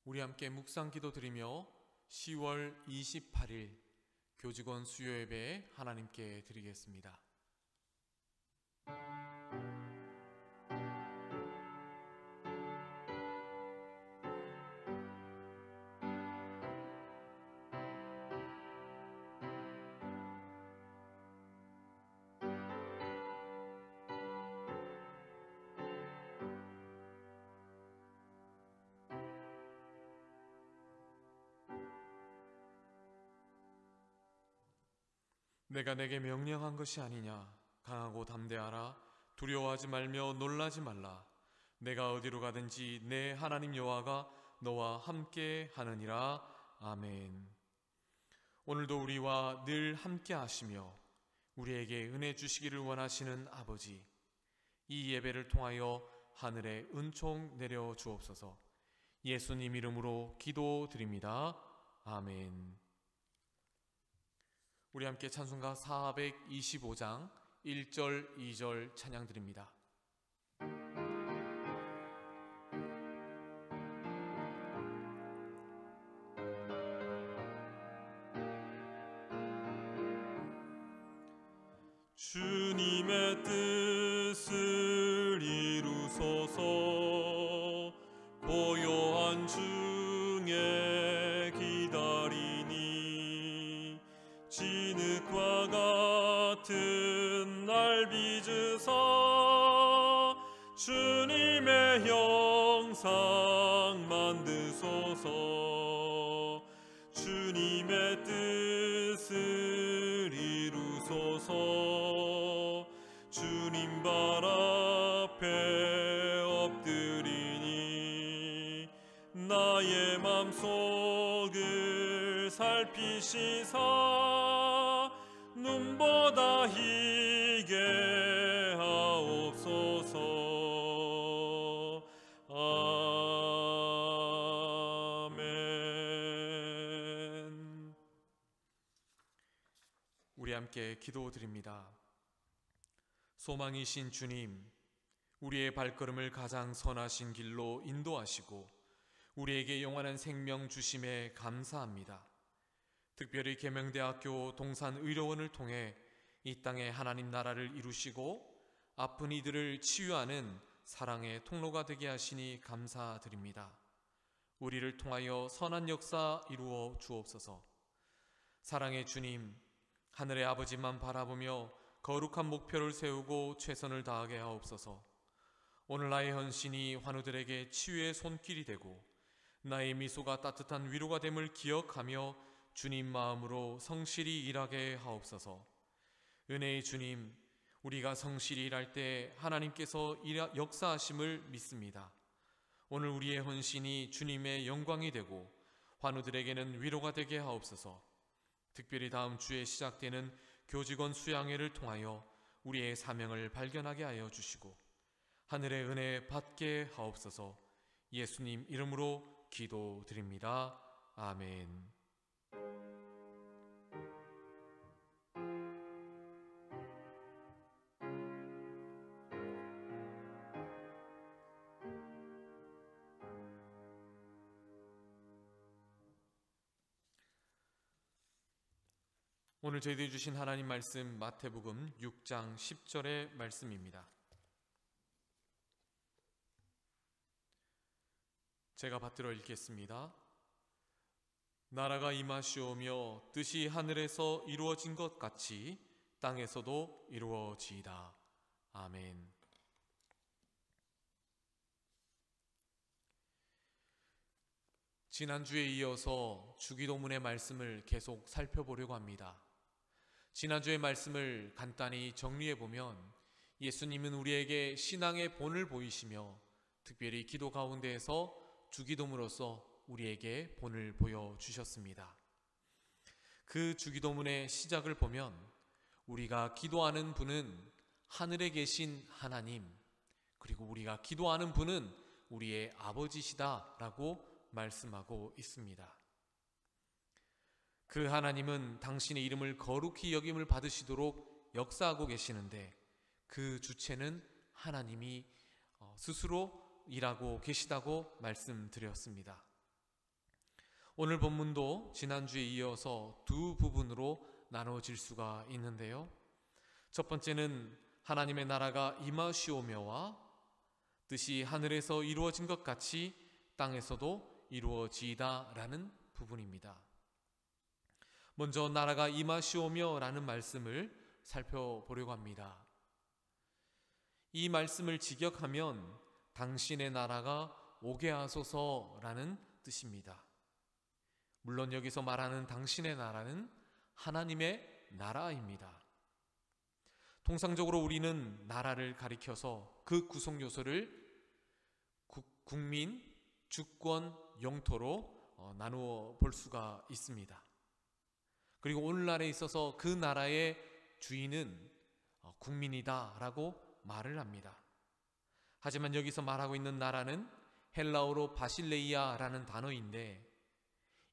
우리 함께 묵상 기도 드리며 10월 28일 교직원 수요 예배 하나님께 드리겠습니다. 내가 내게 명령한 것이 아니냐. 강하고 담대하라. 두려워하지 말며 놀라지 말라. 내가 어디로 가든지 내 하나님 여호와가 너와 함께 하느니라. 아멘. 오늘도 우리와 늘 함께 하시며 우리에게 은혜 주시기를 원하시는 아버지, 이 예배를 통하여 하늘에 은총 내려 주옵소서. 예수님 이름으로 기도드립니다. 아멘. 우리 함께 찬송가 425장 1절 2절 찬양 드립니다. 주님의 뜻을 이루소서. 고요한 중에 기다리니 진흙과 같은 날 빚으사 주님의 형상 만드소서. 주님의 뜻을 이루소서. 주님 발 앞에 엎드리니 나의 맘속을 살피시사 눈보다 희게 하옵소서. 아멘. 우리 함께 기도드립니다. 소망이신 주님, 우리의 발걸음을 가장 선하신 길로 인도하시고 우리에게 영원한 생명 주심에 감사합니다. 특별히 계명대학교 동산의료원을 통해 이 땅에 하나님 나라를 이루시고 아픈 이들을 치유하는 사랑의 통로가 되게 하시니 감사드립니다. 우리를 통하여 선한 역사 이루어 주옵소서. 사랑의 주님, 하늘의 아버지만 바라보며 거룩한 목표를 세우고 최선을 다하게 하옵소서. 오늘 나의 헌신이 환우들에게 치유의 손길이 되고 나의 미소가 따뜻한 위로가 됨을 기억하며 주님 마음으로 성실히 일하게 하옵소서. 은혜의 주님, 우리가 성실히 일할 때 하나님께서 역사하심을 믿습니다. 오늘 우리의 헌신이 주님의 영광이 되고 환우들에게는 위로가 되게 하옵소서. 특별히 다음 주에 시작되는 교직원 수양회를 통하여 우리의 사명을 발견하게 하여 주시고 하늘의 은혜 받게 하옵소서. 예수님 이름으로 기도드립니다. 아멘. 오늘 저희들이 주신 하나님 말씀 마태복음 6장 10절의 말씀입니다. 제가 받들어 읽겠습니다. 나라가 임하시오며 뜻이 하늘에서 이루어진 것 같이 땅에서도 이루어지이다. 아멘. 지난주에 이어서 주기도문의 말씀을 계속 살펴보려고 합니다. 지난주의 말씀을 간단히 정리해보면 예수님은 우리에게 신앙의 본을 보이시며 특별히 기도 가운데에서 주기도문으로서 우리에게 본을 보여주셨습니다. 그 주기도문의 시작을 보면 우리가 기도하는 분은 하늘에 계신 하나님, 그리고 우리가 기도하는 분은 우리의 아버지시다라고 말씀하고 있습니다. 그 하나님은 당신의 이름을 거룩히 여김을 받으시도록 역사하고 계시는데 그 주체는 하나님이 스스로 일하고 계시다고 말씀드렸습니다. 오늘 본문도 지난주에 이어서 두 부분으로 나눠질 수가 있는데요. 첫 번째는 하나님의 나라가 임하시오며와 뜻이 하늘에서 이루어진 것 같이 땅에서도 이루어지이다 라는 부분입니다. 먼저 나라가 임하시오며 라는 말씀을 살펴보려고 합니다. 이 말씀을 직역하면 당신의 나라가 오게 하소서 라는 뜻입니다. 물론 여기서 말하는 당신의 나라는 하나님의 나라입니다. 통상적으로 우리는 나라를 가리켜서 그 구성 요소를 국민, 주권, 영토로 나누어 볼 수가 있습니다. 그리고 오늘날에 있어서 그 나라의 주인은 국민이다 라고 말을 합니다. 하지만 여기서 말하고 있는 나라는 헬라어로 바실레이아라는 단어인데,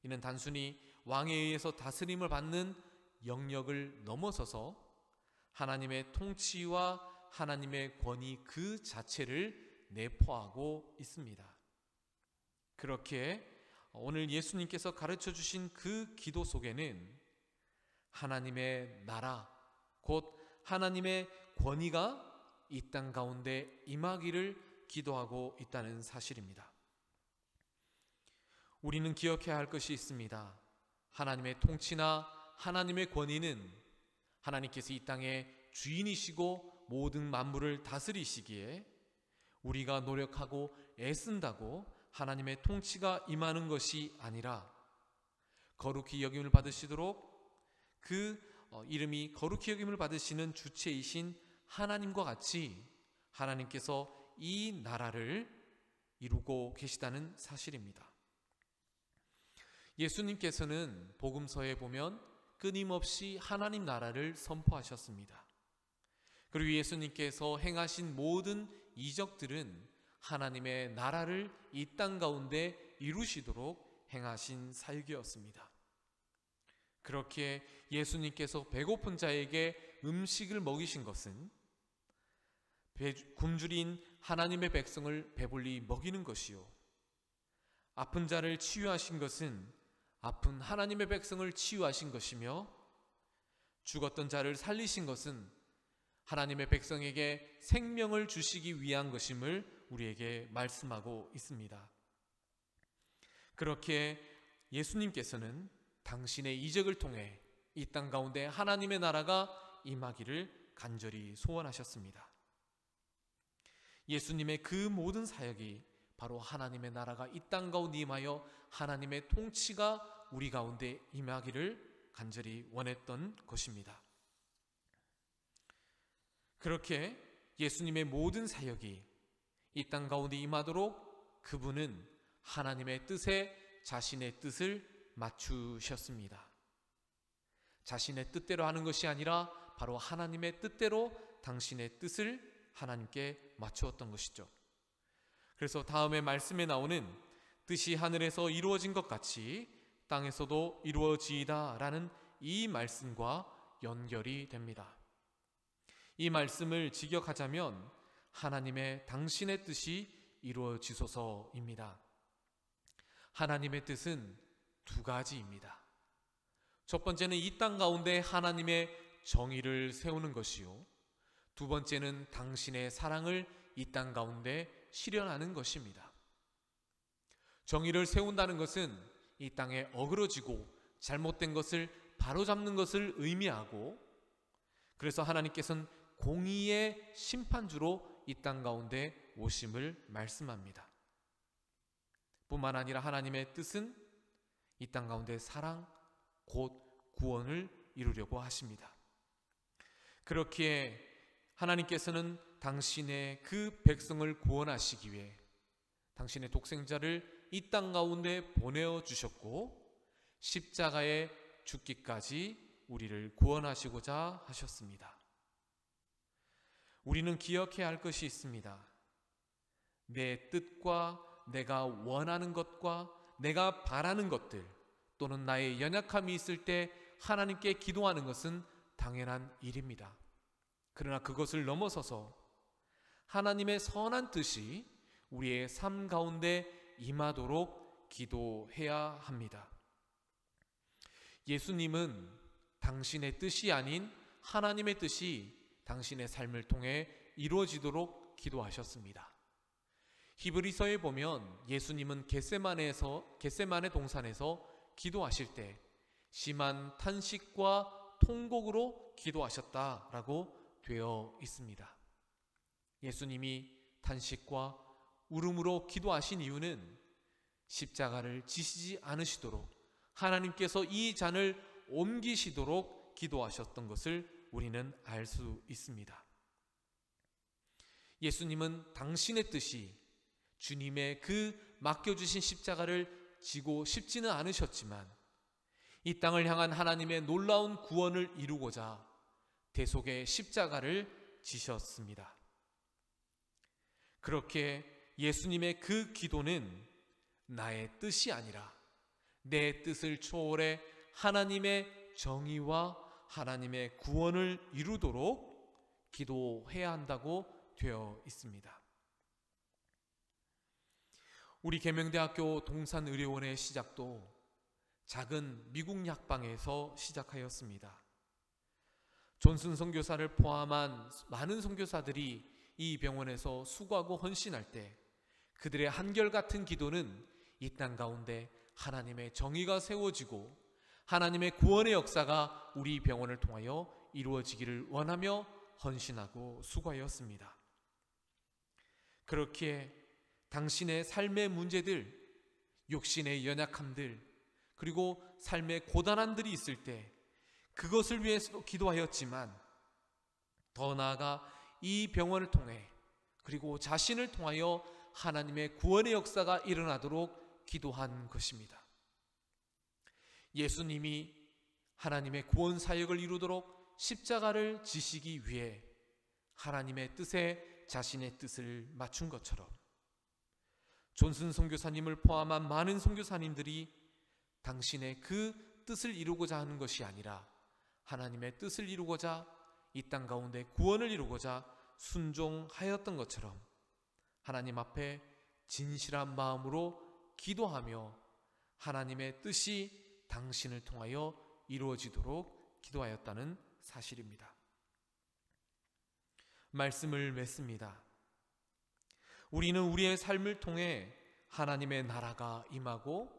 이는 단순히 왕에 의해서 다스림을 받는 영역을 넘어서서 하나님의 통치와 하나님의 권위 그 자체를 내포하고 있습니다. 그렇게 오늘 예수님께서 가르쳐 주신 그 기도 속에는 하나님의 나라, 곧 하나님의 권위가 이 땅 가운데 임하기를 기도하고 있다는 사실입니다. 우리는 기억해야 할 것이 있습니다. 하나님의 통치나 하나님의 권위는 하나님께서 이 땅의 주인이시고 모든 만물을 다스리시기에 우리가 노력하고 애쓴다고 하나님의 통치가 임하는 것이 아니라 거룩히 여김을 받으시도록 그 이름이 거룩히 여김을 받으시는 주체이신 하나님과 같이 하나님께서 이 나라를 이루고 계시다는 사실입니다. 예수님께서는 복음서에 보면 끊임없이 하나님 나라를 선포하셨습니다. 그리고 예수님께서 행하신 모든 이적들은 하나님의 나라를 이 땅 가운데 이루시도록 행하신 사역이었습니다. 그렇게 예수님께서 배고픈 자에게 음식을 먹이신 것은 굶주린 하나님의 백성을 배불리 먹이는 것이요, 아픈 자를 치유하신 것은 아픈 하나님의 백성을 치유하신 것이며, 죽었던 자를 살리신 것은 하나님의 백성에게 생명을 주시기 위한 것임을 우리에게 말씀하고 있습니다. 그렇게 예수님께서는 당신의 이적을 통해 이 땅 가운데 하나님의 나라가 임하기를 간절히 소원하셨습니다. 예수님의 그 모든 사역이 바로 하나님의 나라가 이 땅 가운데 임하여 하나님의 통치가 우리 가운데 임하기를 간절히 원했던 것입니다. 그렇게 예수님의 모든 사역이 이 땅 가운데 임하도록 그분은 하나님의 뜻에 자신의 뜻을 맞추셨습니다. 자신의 뜻대로 하는 것이 아니라 바로 하나님의 뜻대로 당신의 뜻을 하나님께 맞추었던 것이죠. 그래서 다음에 말씀에 나오는 뜻이 하늘에서 이루어진 것 같이 땅에서도 이루어지이다 라는 이 말씀과 연결이 됩니다. 이 말씀을 직역하자면 하나님의 당신의 뜻이 이루어지소서입니다. 하나님의 뜻은 두 가지입니다. 첫 번째는 이 땅 가운데 하나님의 정의를 세우는 것이요, 두 번째는 당신의 사랑을 이 땅 가운데 실현하는 것입니다. 정의를 세운다는 것은 이 땅에 어그러지고 잘못된 것을 바로잡는 것을 의미하고, 그래서 하나님께서는 공의의 심판주로 이 땅 가운데 오심을 말씀합니다. 뿐만 아니라 하나님의 뜻은 이 땅 가운데 사랑, 곧 구원을 이루려고 하십니다. 그렇기에 하나님께서는 당신의 그 백성을 구원하시기 위해 당신의 독생자를 이 땅 가운데 보내어 주셨고, 십자가에 죽기까지 우리를 구원하시고자 하셨습니다. 우리는 기억해야 할 것이 있습니다. 내 뜻과 내가 원하는 것과 내가 바라는 것들, 또는 나의 연약함이 있을 때 하나님께 기도하는 것은 당연한 일입니다. 그러나 그것을 넘어서서 하나님의 선한 뜻이 우리의 삶 가운데 임하도록 기도해야 합니다. 예수님은 당신의 뜻이 아닌 하나님의 뜻이 당신의 삶을 통해 이루어지도록 기도하셨습니다. 히브리서에 보면 예수님은 겟세마네 동산에서 기도하실 때 심한 탄식과 통곡으로 기도하셨다라고 되어 있습니다. 예수님이 탄식과 울음으로 기도하신 이유는 십자가를 지시지 않으시도록 하나님께서 이 잔을 옮기시도록 기도하셨던 것을 우리는 알 수 있습니다. 예수님은 당신의 뜻이 주님의 그 맡겨주신 십자가를 지고 싶지는 않으셨지만 이 땅을 향한 하나님의 놀라운 구원을 이루고자 대속의 십자가를 지셨습니다. 그렇게 예수님의 그 기도는 나의 뜻이 아니라 내 뜻을 초월해 하나님의 정의와 하나님의 구원을 이루도록 기도해야 한다고 되어 있습니다. 우리 계명대학교 동산의료원의 시작도 작은 미국 약방에서 시작하였습니다. 존슨 선교사를 포함한 많은 선교사들이 이 병원에서 수고하고 헌신할 때 그들의 한결같은 기도는 이 땅 가운데 하나님의 정의가 세워지고 하나님의 구원의 역사가 우리 병원을 통하여 이루어지기를 원하며 헌신하고 수고하였습니다. 그렇게 당신의 삶의 문제들, 육신의 연약함들, 그리고 삶의 고단함들이 있을 때 그것을 위해서도 기도하였지만 더 나아가 이 병원을 통해 그리고 자신을 통하여 하나님의 구원의 역사가 일어나도록 기도한 것입니다. 예수님이 하나님의 구원 사역을 이루도록 십자가를 지시기 위해 하나님의 뜻에 자신의 뜻을 맞춘 것처럼 존슨 선교사님을 포함한 많은 선교사님들이 당신의 그 뜻을 이루고자 하는 것이 아니라 하나님의 뜻을 이루고자 이 땅 가운데 구원을 이루고자 순종하였던 것처럼 하나님 앞에 진실한 마음으로 기도하며 하나님의 뜻이 당신을 통하여 이루어지도록 기도하였다는 사실입니다. 말씀을 맺습니다. 우리는 우리의 삶을 통해 하나님의 나라가 임하고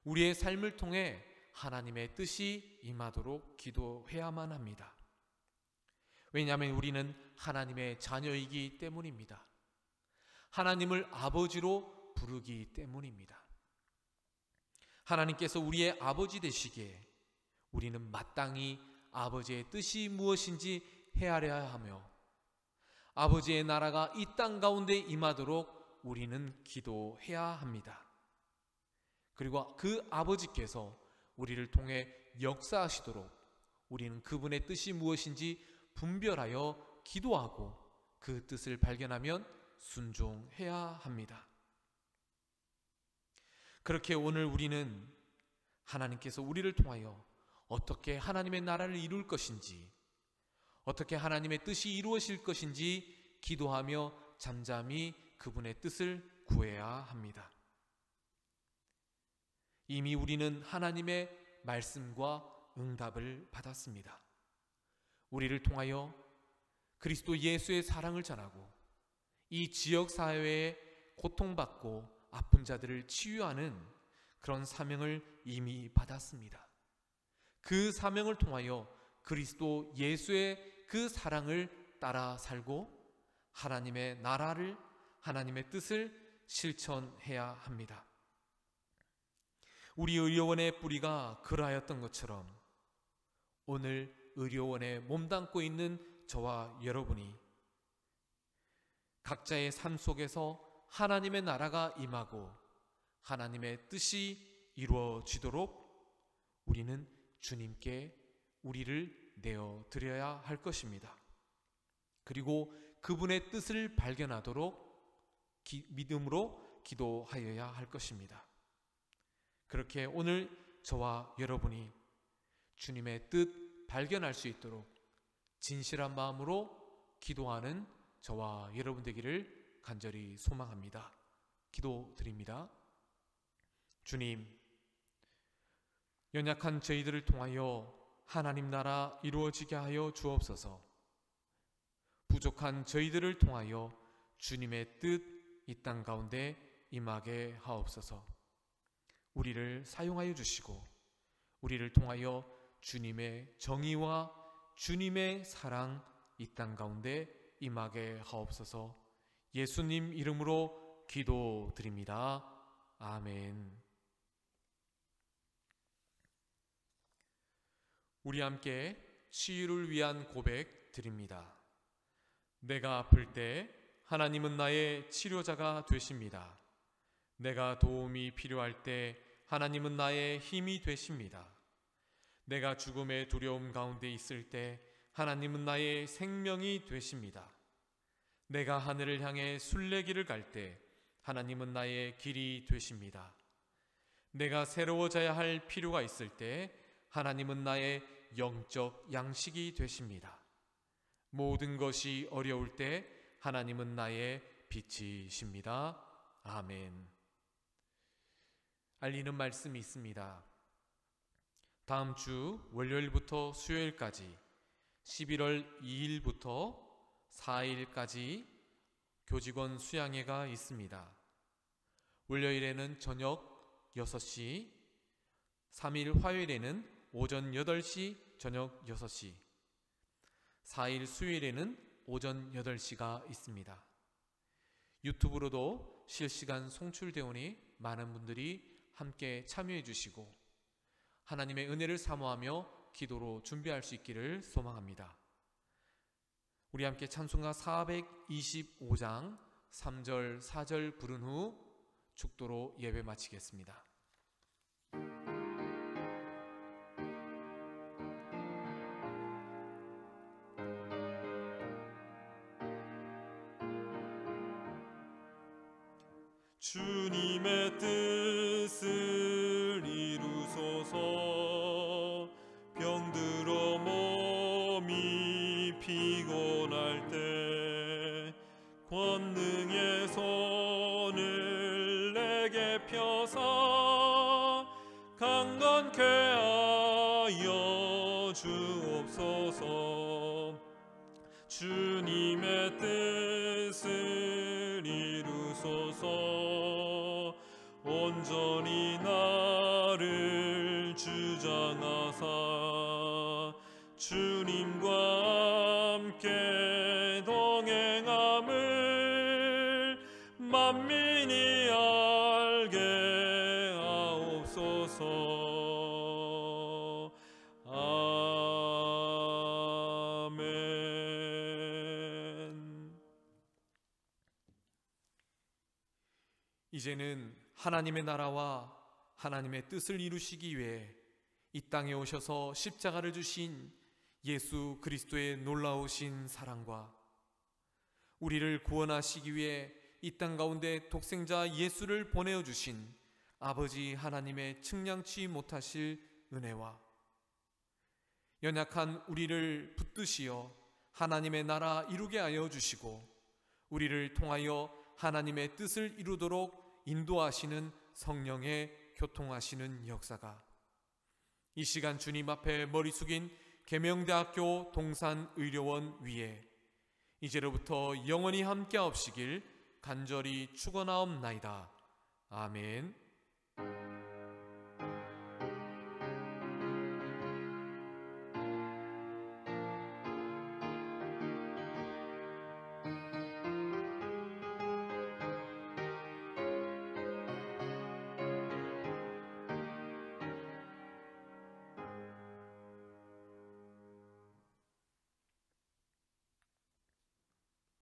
우리의 삶을 통해 하나님의 뜻이 임하도록 기도해야만 합니다. 왜냐하면 우리는 하나님의 자녀이기 때문입니다. 하나님을 아버지로 부르기 때문입니다. 하나님께서 우리의 아버지 되시기에 우리는 마땅히 아버지의 뜻이 무엇인지 헤아려야 하며 아버지의 나라가 이 땅 가운데 임하도록 우리는 기도해야 합니다. 그리고 그 아버지께서 우리를 통해 역사하시도록 우리는 그분의 뜻이 무엇인지 분별하여 기도하고 그 뜻을 발견하면 순종해야 합니다. 그렇게 오늘 우리는 하나님께서 우리를 통하여 어떻게 하나님의 나라를 이룰 것인지, 어떻게 하나님의 뜻이 이루어질 것인지 기도하며 잠잠히 그분의 뜻을 구해야 합니다. 이미 우리는 하나님의 말씀과 응답을 받았습니다. 우리를 통하여 그리스도 예수의 사랑을 전하고 이 지역 사회에 고통받고 아픈 자들을 치유하는 그런 사명을 이미 받았습니다. 그 사명을 통하여 그리스도 예수의 그 사랑을 따라 살고 하나님의 나라를, 하나님의 뜻을 실천해야 합니다. 우리 의료원의 뿌리가 그러하였던 것처럼 오늘 의료원에 몸담고 있는 저와 여러분이 각자의 삶 속에서 하나님의 나라가 임하고 하나님의 뜻이 이루어지도록 우리는 주님께 우리를 내어드려야 할 것입니다. 그리고 그분의 뜻을 발견하도록 믿음으로 기도하여야 할 것입니다. 그렇게 오늘 저와 여러분이 주님의 뜻 발견할 수 있도록 진실한 마음으로 기도하는 저와 여러분 되기를 간절히 소망합니다. 기도드립니다. 주님, 연약한 저희들을 통하여 하나님 나라 이루어지게 하여 주옵소서. 부족한 저희들을 통하여 주님의 뜻 이 땅 가운데 임하게 하옵소서. 우리를 사용하여 주시고 우리를 통하여 주님의 정의와 주님의 사랑 이 땅 가운데 임하게 하옵소서. 예수님 이름으로 기도드립니다. 아멘. 우리 함께 치유를 위한 고백 드립니다. 내가 아플 때 하나님은 나의 치료자가 되십니다. 내가 도움이 필요할 때 하나님은 나의 힘이 되십니다. 내가 죽음의 두려움 가운데 있을 때 하나님은 나의 생명이 되십니다. 내가 하늘을 향해 순례길을 갈 때 하나님은 나의 길이 되십니다. 내가 새로워져야 할 필요가 있을 때 하나님은 나의 영적 양식이 되십니다. 모든 것이 어려울 때 하나님은 나의 빛이십니다. 아멘. 알리는 말씀이 있습니다. 다음 주 월요일부터 수요일까지 11월 2일부터 4일까지 교직원 수양회가 있습니다. 월요일에는 저녁 6시, 3일 화요일에는 오전 8시, 저녁 6시, 4일 수요일에는 오전 8시가 있습니다. 유튜브로도 실시간 송출되오니 많은 분들이 함께 참여해 주시고 하나님의 은혜를 사모하며 기도로 준비할 수 있기를 소망합니다. 우리 함께 찬송가 425장 3절 4절 부른 후 축도로 예배 마치겠습니다. 주님의 뜻을 이루소서. 병들어 몸이 피곤할 때 권능의 손을 내게 펴사 강건케 하여 주옵소서. 주님의 뜻을 이루소서. 온전히 나를 주장하사 주님과 함께 동행함을 만민이 알게 하옵소서. 아멘. 이제는 하나님의 나라와 하나님의 뜻을 이루시기 위해 이 땅에 오셔서 십자가를 주신 예수 그리스도의 놀라우신 사랑과 우리를 구원하시기 위해 이 땅 가운데 독생자 예수를 보내어 주신 아버지 하나님의 측량치 못하실 은혜와 연약한 우리를 붙드시어 하나님의 나라 이루게 하여 주시고 우리를 통하여 하나님의 뜻을 이루도록 인도하시는 성령의 교통하시는 역사가 이 시간 주님 앞에 머리 숙인 계명대학교 동산의료원 위에 이제로부터 영원히 함께하옵시길 간절히 축원하옵나이다. 아멘.